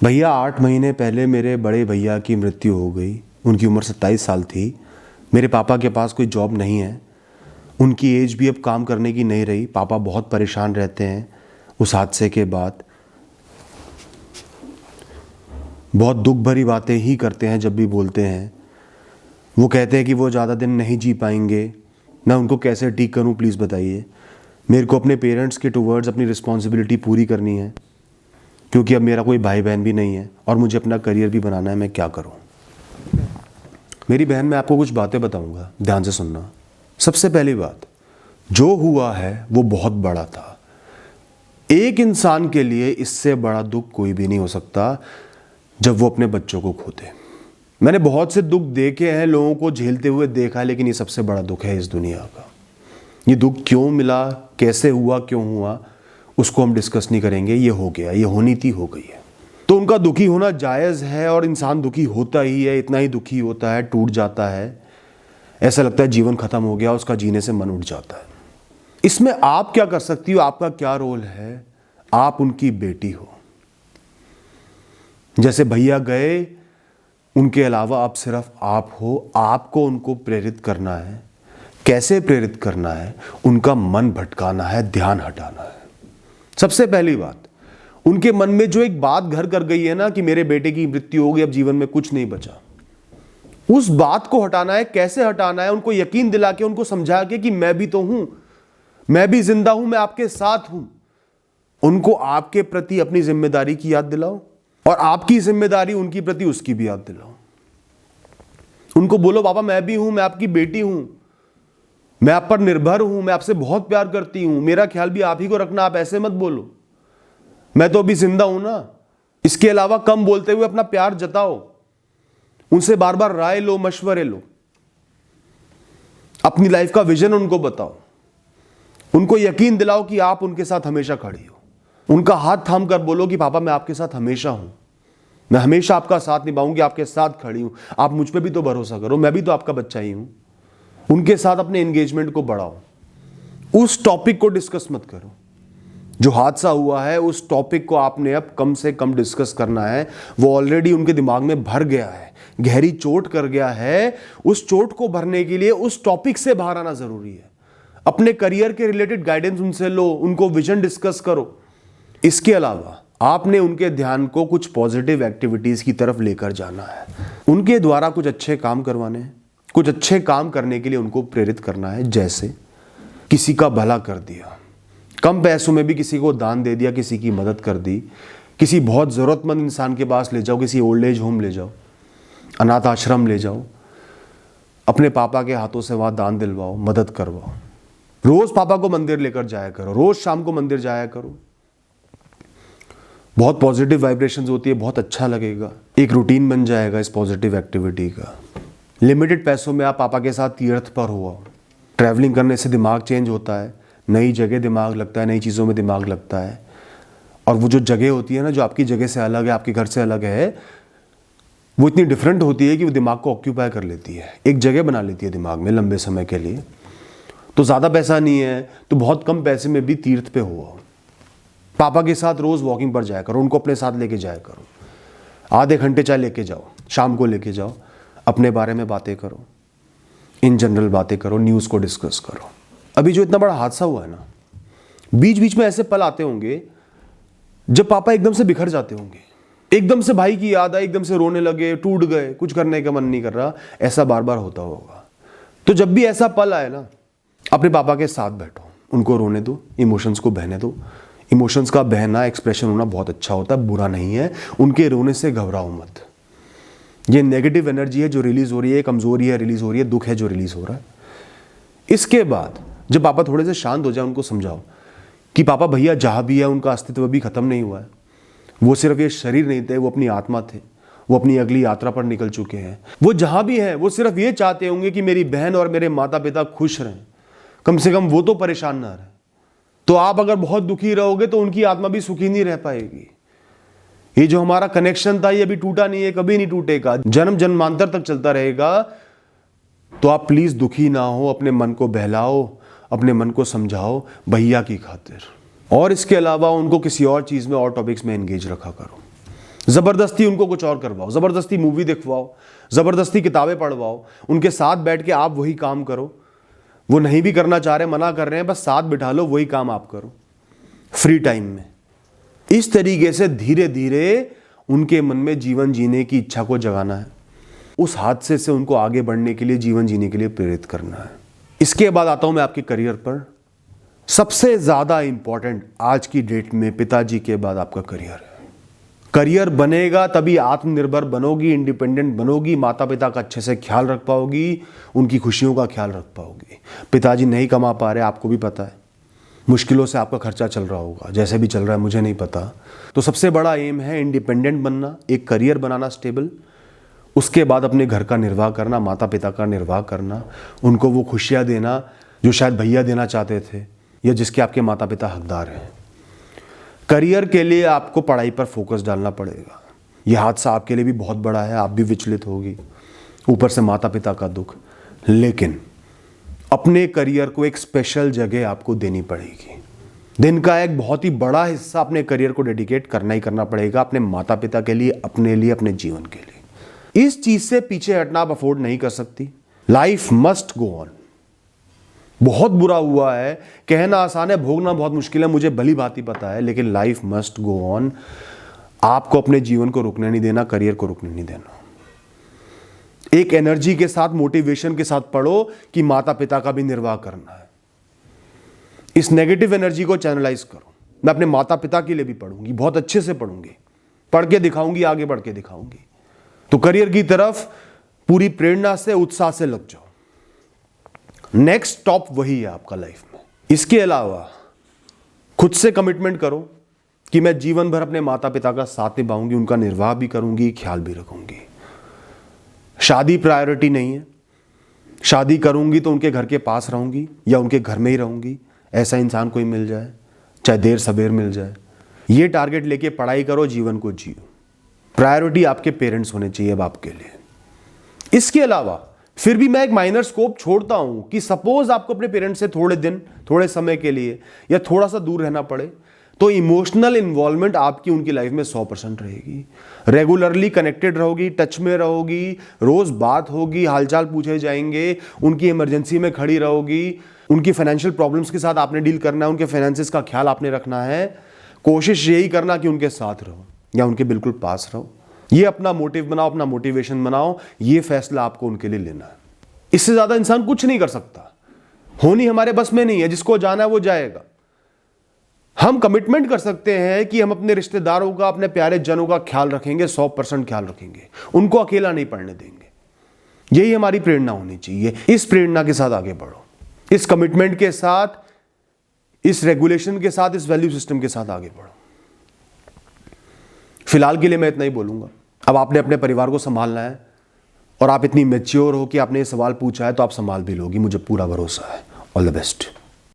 भैया 8 महीने पहले मेरे बड़े भैया की मृत्यु हो गई। उनकी उम्र 27 साल थी। मेरे पापा के पास कोई जॉब नहीं है। उनकी एज भी अब काम करने की नहीं रही। पापा बहुत परेशान रहते हैं उस हादसे के बाद। बहुत दुख भरी बातें ही करते हैं जब भी बोलते हैं। वो कहते हैं कि वो ज़्यादा दिन नहीं जी पाएंगे। मैं उनको कैसे ठीक करूं, प्लीज़ बताइए। मेरे को अपने पेरेंट्स के टुवर्ड्स अपनी रिस्पॉन्सिबिलिटी पूरी करनी है, क्योंकि अब मेरा कोई भाई बहन भी नहीं है और मुझे अपना करियर भी बनाना है। मैं क्या करूं? मेरी बहन, मैं आपको कुछ बातें बताऊंगा, ध्यान से सुनना। सबसे पहली बात, जो हुआ है वो बहुत बड़ा था। एक इंसान के लिए इससे बड़ा दुख कोई भी नहीं हो सकता जब वो अपने बच्चों को खो दे। मैंने बहुत से दुख देखे हैं, लोगों को झेलते हुए देखा है, लेकिन ये सबसे बड़ा दुख है इस दुनिया का। ये दुख क्यों मिला, कैसे हुआ, क्यों हुआ, उसको हम डिस्कस नहीं करेंगे। ये हो गया, ये होनी थी, हो गई है। तो उनका दुखी होना जायज़ है और इंसान दुखी होता ही है। इतना ही दुखी होता है, टूट जाता है, ऐसा लगता है जीवन खत्म हो गया, उसका जीने से मन उठ जाता है। इसमें आप क्या कर सकती हो, आपका क्या रोल है? आप उनकी बेटी हो। जैसे भैया गए, उनके अलावा अब सिर्फ आप हो। आपको उनको प्रेरित करना है। कैसे प्रेरित करना है? उनका मन भटकाना है, ध्यान हटाना है। सबसे पहली बात, उनके मन में जो एक बात घर कर गई है ना कि मेरे बेटे की मृत्यु हो गई, अब जीवन में कुछ नहीं बचा, उस बात को हटाना है। कैसे हटाना है? उनको यकीन दिला के, उनको समझा के कि मैं भी तो हूं, मैं भी जिंदा हूं, मैं आपके साथ हूं। उनको आपके प्रति अपनी जिम्मेदारी की याद दिलाओ और आपकी जिम्मेदारी उनकी प्रति उसकी भी याद दिलाओ। उनको बोलो, पापा मैं भी हूं, मैं आपकी बेटी हूं, मैं आप पर निर्भर हूं, मैं आपसे बहुत प्यार करती हूं, मेरा ख्याल भी आप ही को रखना। आप ऐसे मत बोलो, मैं तो अभी जिंदा हूं ना। इसके अलावा कम बोलते हुए अपना प्यार जताओ। उनसे बार बार राय लो, मशवरे लो, अपनी लाइफ का विजन उनको बताओ। उनको यकीन दिलाओ कि आप उनके साथ हमेशा खड़ी हो। उनका हाथ थाम कर बोलो कि पापा मैं आपके साथ हमेशा हूं, मैं हमेशा आपका साथ निभाऊंगी, आपके साथ खड़ी हूं। आप मुझ पे भी तो भरोसा करो, मैं भी तो आपका बच्चा ही हूं। उनके साथ अपने एंगेजमेंट को बढ़ाओ। उस टॉपिक को डिस्कस मत करो। जो हादसा हुआ है उस टॉपिक को आपने अब कम से कम डिस्कस करना है। वो ऑलरेडी उनके दिमाग में भर गया है, गहरी चोट कर गया है। उस चोट को भरने के लिए उस टॉपिक से बाहर आना जरूरी है। अपने करियर के रिलेटेड गाइडेंस उनसे लो, उनको विजन डिस्कस करो। इसके अलावा आपने उनके ध्यान को कुछ पॉजिटिव एक्टिविटीज की तरफ लेकर जाना है। उनके द्वारा कुछ अच्छे काम करवाने हैं, कुछ अच्छे काम करने के लिए उनको प्रेरित करना है। जैसे किसी का भला कर दिया, कम पैसों में भी किसी को दान दे दिया, किसी की मदद कर दी, किसी बहुत ज़रूरतमंद इंसान के पास ले जाओ, किसी ओल्ड एज होम ले जाओ, अनाथ आश्रम ले जाओ, अपने पापा के हाथों से वहाँ दान दिलवाओ, मदद करवाओ। रोज़ पापा को मंदिर लेकर जाया करो, रोज़ शाम को मंदिर जाया करो। बहुत पॉजिटिव वाइब्रेशंस होती है, बहुत अच्छा लगेगा। एक रूटीन बन जाएगा इस पॉजिटिव एक्टिविटी का। लिमिटेड पैसों में आप पापा के साथ तीर्थ पर हो। ट्रैवलिंग करने से दिमाग चेंज होता है, नई जगह दिमाग लगता है, नई चीज़ों में दिमाग लगता है। और वो जो जगह होती है ना, जो आपकी जगह से अलग है, आपके घर से अलग है, वो इतनी डिफरेंट होती है कि वो दिमाग को ऑक्यूपाई कर लेती है, एक जगह बना लेती है दिमाग में लंबे समय के लिए। तो ज़्यादा पैसा नहीं है तो बहुत कम पैसे में भी तीर्थ पे हो। पापा के साथ रोज़ वॉकिंग पर जाया करो, उनको अपने साथ लेके जाया करो। आधे घंटे चाहे लेके जाओ, शाम को लेके जाओ, अपने बारे में बातें करो, इन जनरल बातें करो, न्यूज़ को डिस्कस करो। अभी जो इतना बड़ा हादसा हुआ है ना, बीच बीच में ऐसे पल आते होंगे जब पापा एकदम से बिखर जाते होंगे, एकदम से भाई की याद आई, एकदम से रोने लगे, टूट गए, कुछ करने का मन नहीं कर रहा। ऐसा बार बार होता होगा। तो जब भी ऐसा पल आए ना, अपने पापा के साथ बैठो, उनको रोने दो, इमोशंस को बहने दो। इमोशंस का बहना, एक्सप्रेशन होना बहुत अच्छा होता है, बुरा नहीं है। उनके रोने से घबराओ मत। ये नेगेटिव एनर्जी है जो रिलीज हो रही है, कमजोरी है रिलीज हो रही है, दुख है जो रिलीज हो रहा है। इसके बाद जब पापा थोड़े से शांत हो जाए, उनको समझाओ कि पापा भैया जहाँ भी है उनका अस्तित्व भी खत्म नहीं हुआ है। वो सिर्फ ये शरीर नहीं थे, वो अपनी आत्मा थे। वो अपनी अगली यात्रा पर निकल चुके हैं। वो जहाँ भी हैं वो सिर्फ ये चाहते होंगे कि मेरी बहन और मेरे माता पिता खुश रहें, कम से कम वो तो परेशान ना रहे। तो आप अगर बहुत दुखी रहोगे तो उनकी आत्मा भी सुखी नहीं रह पाएगी। ये जो हमारा कनेक्शन था ये अभी टूटा नहीं है, कभी नहीं टूटेगा, जन्म जन्मांतर तक चलता रहेगा। तो आप प्लीज दुखी ना हो, अपने मन को बहलाओ, अपने मन को समझाओ भैया की खातिर। और इसके अलावा उनको किसी और चीज में और टॉपिक्स में एंगेज रखा करो। ज़बरदस्ती उनको कुछ और करवाओ, ज़बरदस्ती मूवी दिखवाओ, ज़बरदस्ती किताबें पढ़वाओ, उनके साथ बैठ के आप वही काम करो। वो नहीं भी करना चाह रहे, मना कर रहे हैं, बस साथ बिठा लो, वही काम आप करो फ्री टाइम में। इस तरीके से धीरे धीरे उनके मन में जीवन जीने की इच्छा को जगाना है, उस हादसे से उनको आगे बढ़ने के लिए, जीवन जीने के लिए प्रेरित करना है। इसके बाद आता हूं मैं आपके करियर पर। सबसे ज़्यादा इंपॉर्टेंट आज की डेट में पिताजी के बाद आपका करियर है। करियर बनेगा तभी आत्मनिर्भर बनोगी, इंडिपेंडेंट बनोगी, माता पिता का अच्छे से ख्याल रख पाओगी, उनकी खुशियों का ख्याल रख पाओगी। पिताजी नहीं कमा पा रहे, आपको भी पता है, मुश्किलों से आपका खर्चा चल रहा होगा, जैसे भी चल रहा है मुझे नहीं पता। तो सबसे बड़ा एम है इंडिपेंडेंट बनना, एक करियर बनाना स्टेबल, उसके बाद अपने घर का निर्वाह करना, माता पिता का निर्वाह करना, उनको वो खुशियाँ देना जो शायद भैया देना चाहते थे या जिसके आपके माता पिता हकदार हैं। करियर के लिए आपको पढ़ाई पर फोकस डालना पड़ेगा। यह हादसा आपके लिए भी बहुत बड़ा है, आप भी विचलित होगी, ऊपर से माता पिता का दुख, लेकिन अपने करियर को एक स्पेशल जगह आपको देनी पड़ेगी। दिन का एक बहुत ही बड़ा हिस्सा अपने करियर को डेडिकेट करना ही करना पड़ेगा, अपने माता पिता के लिए, अपने लिए, अपने जीवन के लिए। इस चीज से पीछे हटना आप अफोर्ड नहीं कर सकती। Life must go on. बहुत बुरा हुआ है, कहना आसान है, भोगना बहुत मुश्किल है, मुझे भली भांति पता है, लेकिन लाइफ मस्ट गो ऑन। आपको अपने जीवन को रुकने नहीं देना, करियर को रुकने नहीं देना। एक एनर्जी के साथ, मोटिवेशन के साथ पढ़ो कि माता पिता का भी निर्वाह करना है। इस नेगेटिव एनर्जी को चैनलाइज करो। मैं अपने माता पिता के लिए भी पढ़ूंगी, बहुत अच्छे से पढ़ूंगी, पढ़ के दिखाऊंगी, आगे बढ़ के दिखाऊंगी। तो करियर की तरफ पूरी प्रेरणा से, उत्साह से लग जाओ। नेक्स्ट स्टॉप वही है आपका लाइफ में। इसके अलावा खुद से कमिटमेंट करो कि मैं जीवन भर अपने माता पिता का साथ निभाऊंगी, उनका निर्वाह भी करूंगी, ख्याल भी रखूंगी। शादी प्रायोरिटी नहीं है। शादी करूंगी तो उनके घर के पास रहूंगी या उनके घर में ही रहूंगी, ऐसा इंसान कोई मिल जाए, चाहे देर सवेर मिल जाए। ये टारगेट लेके पढ़ाई करो, जीवन को जियो। प्रायोरिटी आपके पेरेंट्स होने चाहिए अब आपके लिए। इसके अलावा फिर भी मैं एक माइनर स्कोप छोड़ता हूं कि सपोज आपको अपने पेरेंट्स से थोड़े दिन, थोड़े समय के लिए या थोड़ा सा दूर रहना पड़े, तो इमोशनल इन्वॉल्वमेंट आपकी उनकी लाइफ में 100% रहेगी। रेगुलरली कनेक्टेड रहोगी, टच में रहोगी, रोज बात होगी, हालचाल पूछे जाएंगे, उनकी इमरजेंसी में खड़ी रहोगी, उनकी फाइनेंशियल प्रॉब्लम्स के साथ आपने डील करना है, उनके फाइनेंसेस का ख्याल आपने रखना है। कोशिश यही करना कि उनके साथ रहो या उनके बिल्कुल पास रहो। ये अपना मोटिव बनाओ, अपना मोटिवेशन बनाओ। ये फैसला आपको उनके लिए लेना है। इससे ज्यादा इंसान कुछ नहीं कर सकता। होनी हमारे बस में नहीं है, जिसको जाना है वो जाएगा। हम कमिटमेंट कर सकते हैं कि हम अपने रिश्तेदारों का, अपने प्यारे जनों का ख्याल रखेंगे, 100% ख्याल रखेंगे, उनको अकेला नहीं पड़ने देंगे। यही हमारी प्रेरणा होनी चाहिए। इस प्रेरणा के साथ आगे बढ़ो, इस कमिटमेंट के साथ, इस रेगुलेशन के साथ, इस वैल्यू सिस्टम के साथ आगे बढ़ो। फिलहाल के लिए मैं इतना ही बोलूंगा। अब आपने अपने परिवार को संभालना है और आप इतनी मैच्योर हो कि आपने ये सवाल पूछा है तो आप संभाल भी लोगी, मुझे पूरा भरोसा है। All the best.